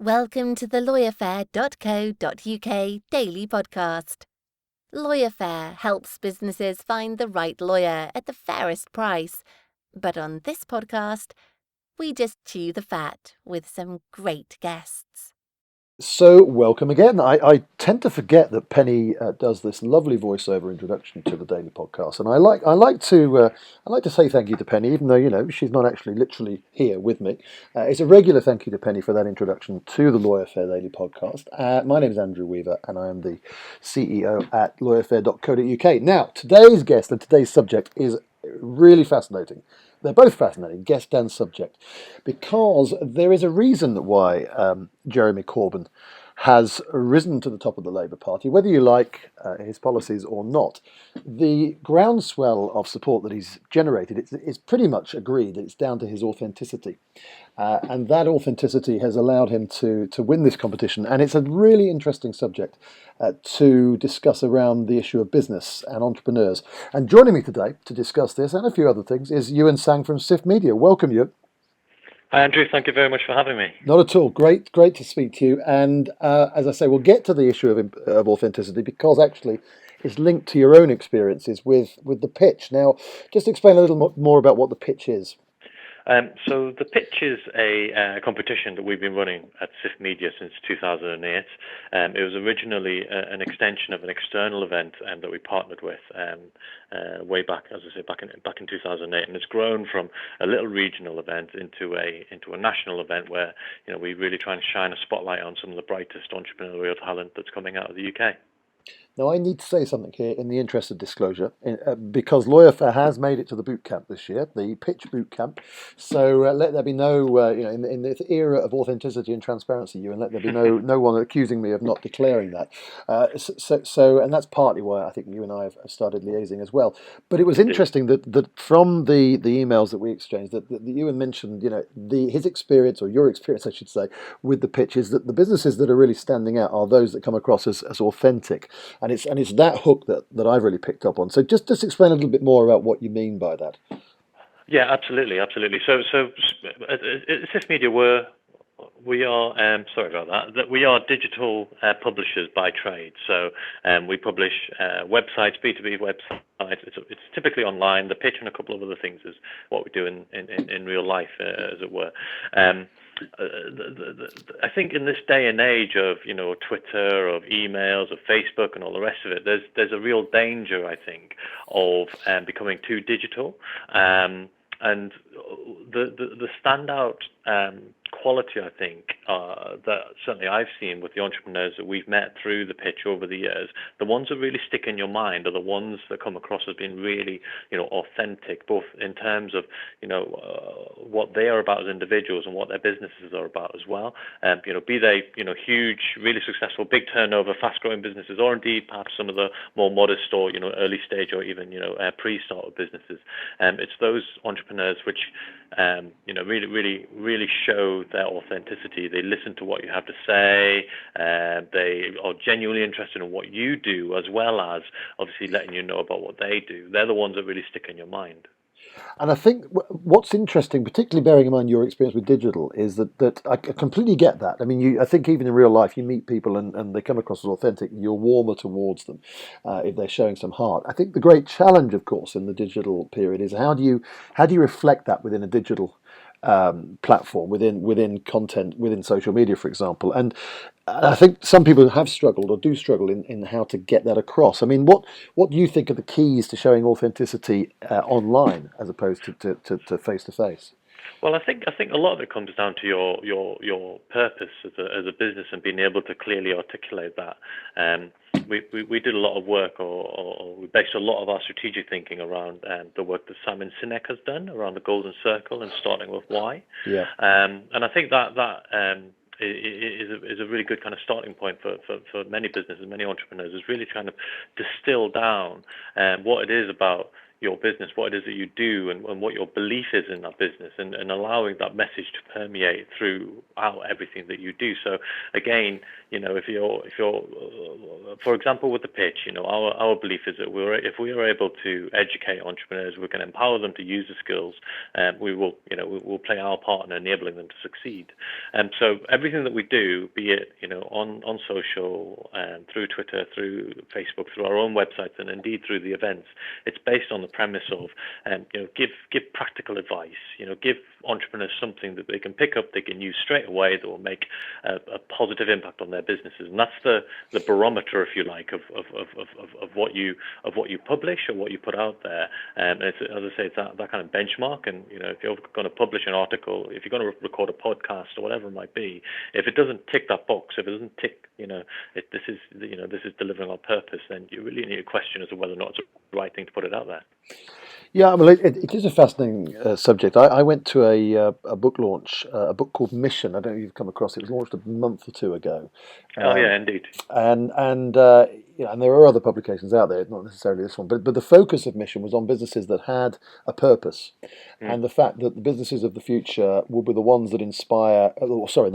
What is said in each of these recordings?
Welcome to the LawyerFair.co.uk daily podcast. LawyerFair helps businesses find the right lawyer at the fairest price. But on this podcast, we just chew the fat with some great guests. So, welcome again. I tend to forget that Penny does this lovely voiceover introduction to the daily podcast, and I like to say thank you to Penny, even though she's not actually literally here with me. It's a regular thank you to Penny for that introduction to the Lawyer Fair Daily Podcast. My name is Andrew Weaver, and I am the CEO at LawyerFair.co.uk. Now, today's guest and today's subject is really fascinating. They're both fascinating, guest and subject, because there is a reason why Jeremy Corbyn has risen to the top of the Labour Party, whether you like his policies or not. The groundswell of support that he's generated, it's pretty much agreed that it's down to his authenticity. And that authenticity has allowed him to win this competition. And it's a really interesting subject to discuss around the issue of business and entrepreneurs. And joining me today to discuss this and a few other things is Yiuwin Tsang from Sift Media. Welcome, Yiuwin. Hi, Andrew. Thank you very much for having me. Not at all. Great to speak to you. And as I say, we'll get to the issue of authenticity because actually it's linked to your own experiences with the pitch. Now, just explain a little more about what the pitch is. So the pitch is a competition that we've been running at Sift Media since 2008. It was originally an extension of an external event that we partnered with way back, as I say, back in 2008, and it's grown from a little regional event into a national event where we really try and shine a spotlight on some of the brightest entrepreneurial talent that's coming out of the UK. Now, I need to say something here in the interest of disclosure, because LawyerFair has made it to the boot camp this year, the pitch boot camp. So let there be no, in this era of authenticity and transparency, and let there be no one accusing me of not declaring that. And that's partly why I think you and I have started liaising as well. But it was interesting that from the emails that we exchanged, that Yiuwin mentioned, his experience, or your experience, I should say, with the pitch is that the businesses that are really standing out are those that come across as authentic. And it's that hook that I've really picked up on. So just explain a little bit more about what you mean by that. Yeah, absolutely. So at Sift Media, we are sorry about that. That we are digital publishers by trade. So we publish websites, B2B websites. It's typically online. The pitch and a couple of other things is what we do in real life, as it were. I think in this day and age of Twitter, of emails, of Facebook, and all the rest of it, there's a real danger, I think, of becoming too digital. And the standout quality, I think, that certainly I've seen with the entrepreneurs that we've met through the pitch over the years, the ones that really stick in your mind are the ones that come across as being really, authentic, both in terms of, what they are about as individuals and what their businesses are about as well. Be they, huge, really successful, big turnover, fast-growing businesses, or indeed perhaps some of the more modest or, early stage or even, pre-startup businesses. It's those entrepreneurs which, really show their authenticity. They listen to what you have to say. They are genuinely interested in what you do, as well as obviously letting you know about what they do. They're the ones that really stick in your mind. And I think what's interesting, particularly bearing in mind your experience with digital, is that I completely get that. I mean, I think even in real life, you meet people and they come across as authentic, and you're warmer towards them if they're showing some heart. I think the great challenge, of course, in the digital period is how do you reflect that within a digital platform, within content, within social media, for example. And I think some people have struggled or do struggle in how to get that across. I mean, what do you think are the keys to showing authenticity online as opposed to face to face? Well, I think a lot of it comes down to your purpose as a business and being able to clearly articulate that. We did a lot of work, or we based a lot of our strategic thinking around the work that Simon Sinek has done around the golden circle and starting with why. Yeah. And I think that is a really good kind of starting point for many businesses, many entrepreneurs, is really trying to distill down what it is about your business, what it is that you do, and what your belief is in that business, and allowing that message to permeate throughout everything that you do. So again, if you're for example, with the pitch, our belief is that if we are able to educate entrepreneurs, we can empower them to use the skills, and we will play our part in enabling them to succeed. And so everything that we do, be it on social, through Twitter, through Facebook, through our own websites, and indeed through the events, it's based on the premise of give practical advice. Give entrepreneurs something that they can pick up, they can use straight away, that will make a positive impact on their businesses. And that's the barometer, if you like, of what you publish or what you put out there. And it's, as I say, it's that kind of benchmark. And if you're going to publish an article, if you're going to record a podcast or whatever it might be, if it doesn't tick that box, if it doesn't tick, this is delivering on purpose, then you really need a question as to whether or not it's the right thing to put it out there. Yeah, well, it is a fascinating subject. I went to a book launch, a book called Mission. I don't know if you've come across it. It was launched a month or two ago. Oh yeah, indeed. And there are other publications out there, not necessarily this one, but the focus of Mission was on businesses that had a purpose, and the fact that the businesses of the future will be the ones that inspire. The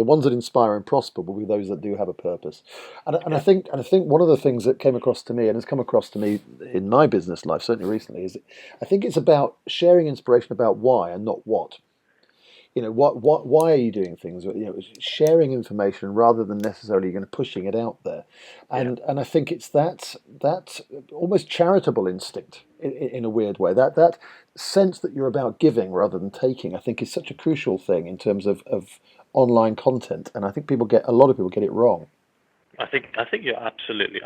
ones that inspire and prosper will be those that do have a purpose. And I think one of the things that came across to me, and has come across to me in my business life, certainly recently, is I think it's about sharing inspiration about why and not what. Why are you doing things? Sharing information rather than necessarily pushing it out there, and I think it's that almost charitable instinct in a weird way, that sense that you're about giving rather than taking. I think is such a crucial thing in terms of online content, and I think a lot of people get it wrong. I think you're absolutely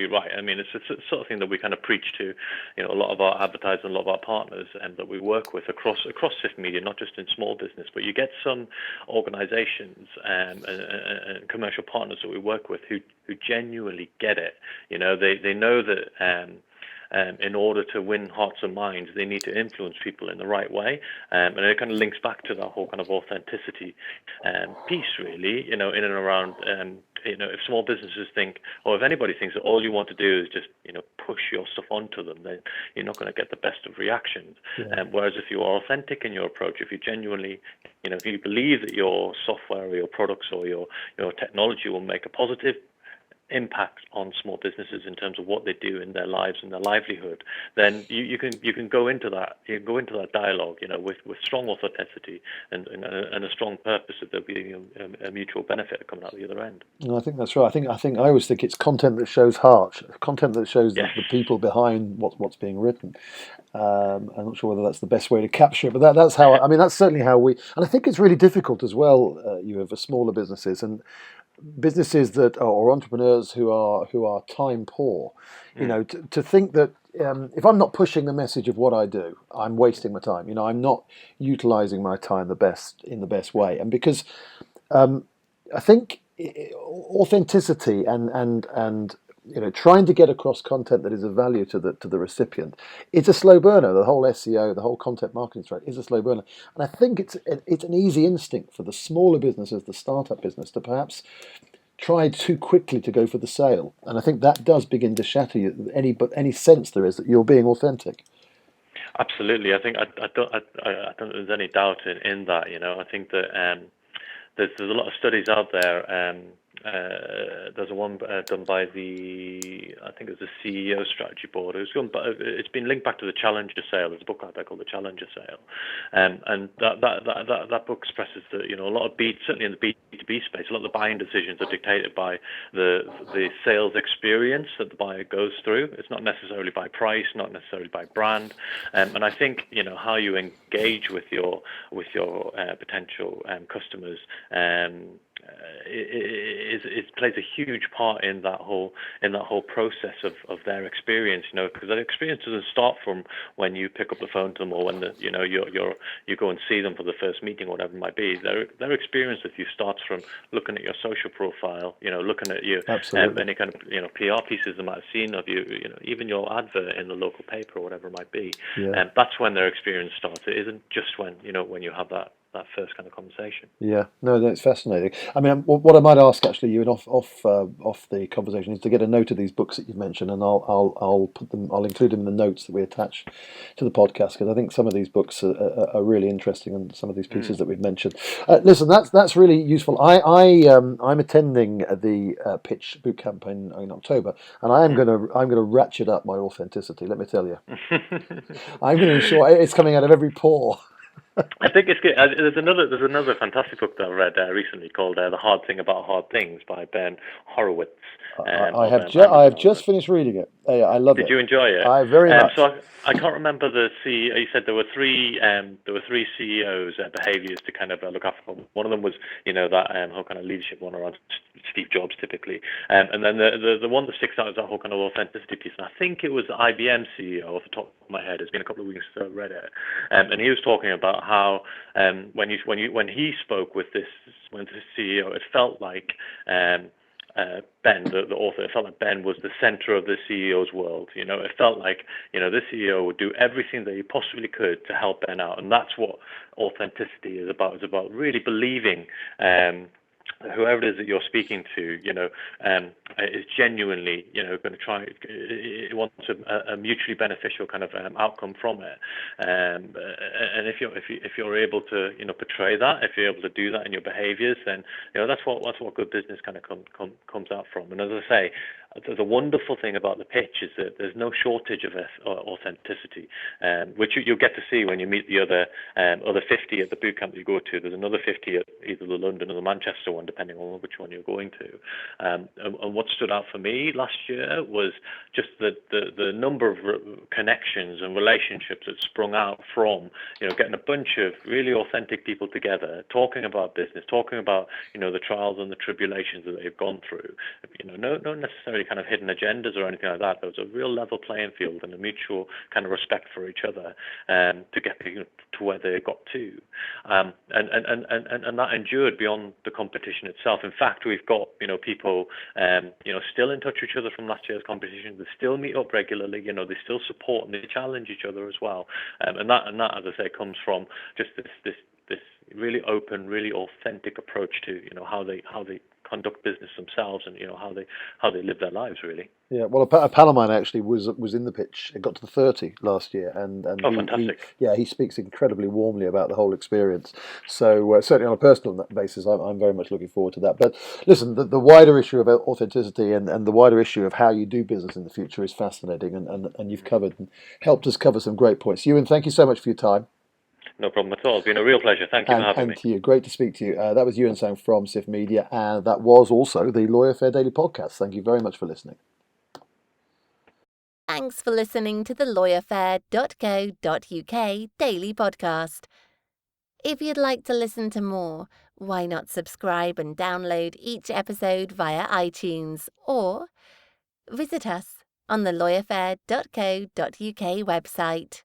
right. I mean, it's the sort of thing that we kind of preach to, a lot of our advertisers and a lot of our partners, and that we work with across Sift Media, not just in small business, but you get some organisations and commercial partners that we work with who genuinely get it. They know that. In order to win hearts and minds, they need to influence people in the right way, and it kind of links back to that whole kind of authenticity piece, really. In and around. If small businesses think, or if anybody thinks that all you want to do is just push your stuff onto them, then you're not going to get the best of reactions. Whereas if you are authentic in your approach, if you genuinely, if you believe that your software or your products or your technology will make a positive impact on small businesses in terms of what they do in their lives and their livelihood, then you can go into that dialogue with strong authenticity and a strong purpose, that there'll be a mutual benefit coming out the other end. I think that's right. I think I always think it's content that shows heart, content that shows the people behind what's being written. I'm not sure whether that's the best way to capture it, but that's how. That's certainly how we. And I think it's really difficult as well. For smaller businesses and businesses that or entrepreneurs who are time poor, to think that if I'm not pushing the message of what I do, I'm wasting my time. I'm not utilizing my time in the best way, and because I think authenticity and trying to get across content that is of value to the recipient, it's a slow burner. The whole SEO, the whole content marketing strategy is a slow burner, and I think it's an easy instinct for the smaller businesses, the startup business, to perhaps try too quickly to go for the sale, and I think that does begin to shatter any sense there is that you're being authentic. Absolutely, I think I don't think there's any doubt in that. I think that there's a lot of studies out there. There's one done by I think it was the CEO strategy board. It's been linked back to the Challenger sale. There's a book out there called the Challenger sale, and that book expresses that a lot of certainly in the B2B space, a lot of the buying decisions are dictated by the sales experience that the buyer goes through. It's not necessarily by price, not necessarily by brand, and I think how you engage with your potential customers. It plays a huge part in that whole process of their experience, because their experience doesn't start from when you pick up the phone to them or when you go and see them for the first meeting or whatever it might be. Their experience with you starts from looking at your social profile, looking at you, any kind of PR pieces they might have seen of you, even your advert in the local paper or whatever it might be. And that's when their experience starts. It isn't just when you have that first kind of conversation. Yeah, no, that's fascinating. I mean, what I might ask actually, you and off the conversation, is to get a note of these books that you've mentioned, and I'll include them in the notes that we attach to the podcast, because I think some of these books are really interesting, and some of these pieces that we've mentioned. Listen, that's really useful. I'm attending the pitch bootcamp in October, and I'm gonna ratchet up my authenticity. Let me tell you, I'm going to ensure it's coming out of every pore. I think it's good. There's another fantastic book that I read recently called "The Hard Thing About Hard Things" by Ben Horowitz. I Of have Amazon. just finished reading it. I love Did it. you enjoy it? I very much. So I can't remember the CEO. You said there were three CEOs behaviors to kind of look after. One of them was that whole kind of leadership one around Steve Jobs typically, and then the one that sticks out is that whole kind of authenticity piece. And I think it was the IBM CEO off the top of my head. It's been a couple of weeks since I read it, and he was talking about how when he spoke with this CEO, it felt like. Ben, the author, it felt like Ben was the center of the CEO's world. It felt like, the CEO would do everything that he possibly could to help Ben out. And that's what authenticity is about. It's about really believing whoever it is that you're speaking to, is genuinely, going to try. It wants a mutually beneficial kind of outcome from it. And if you're able to, portray that, if you're able to do that in your behaviours, then that's what good business kind of comes out from. And as I say, the wonderful thing about the pitch is that there's no shortage of authenticity, which you'll get to see when you meet the other 50 at the boot camp that you go to. There's another 50 at either the London or the Manchester one, depending on which one you're going to. And what stood out for me last year was just the number of connections and relationships that sprung out from getting a bunch of really authentic people together, talking about business, talking about the trials and the tribulations that they've gone through. No necessarily kind of hidden agendas or anything like that. There was a real level playing field and a mutual kind of respect for each other to get to where they got to, and that endured beyond the competition itself. In fact, we've got people still in touch with each other from last year's competition. They still meet up regularly. They still support and they challenge each other as well. And that, as I say, comes from just this really open, really authentic approach to how they conduct business themselves and how they live their lives, really. Yeah, well, a pal of mine actually was in the pitch. It got to the 30 last year, and Fantastic. he speaks incredibly warmly about the whole experience. So certainly on a personal basis, I'm very much looking forward to that. But listen, the wider issue of authenticity and the wider issue of how you do business in the future is fascinating, and you've covered and helped us cover some great points. Yiuwin, thank you so much for your time. No problem at all. It's been a real pleasure. Thank you for having me. And to you, great to speak to you. That was Yiuwin Tsang from Sift Media, and that was also the LawyerFair Daily Podcast. Thank you very much for listening. Thanks for listening to the LawyerFair.co.uk daily podcast. If you'd like to listen to more, why not subscribe and download each episode via iTunes, or visit us on the LawyerFair.co.uk website.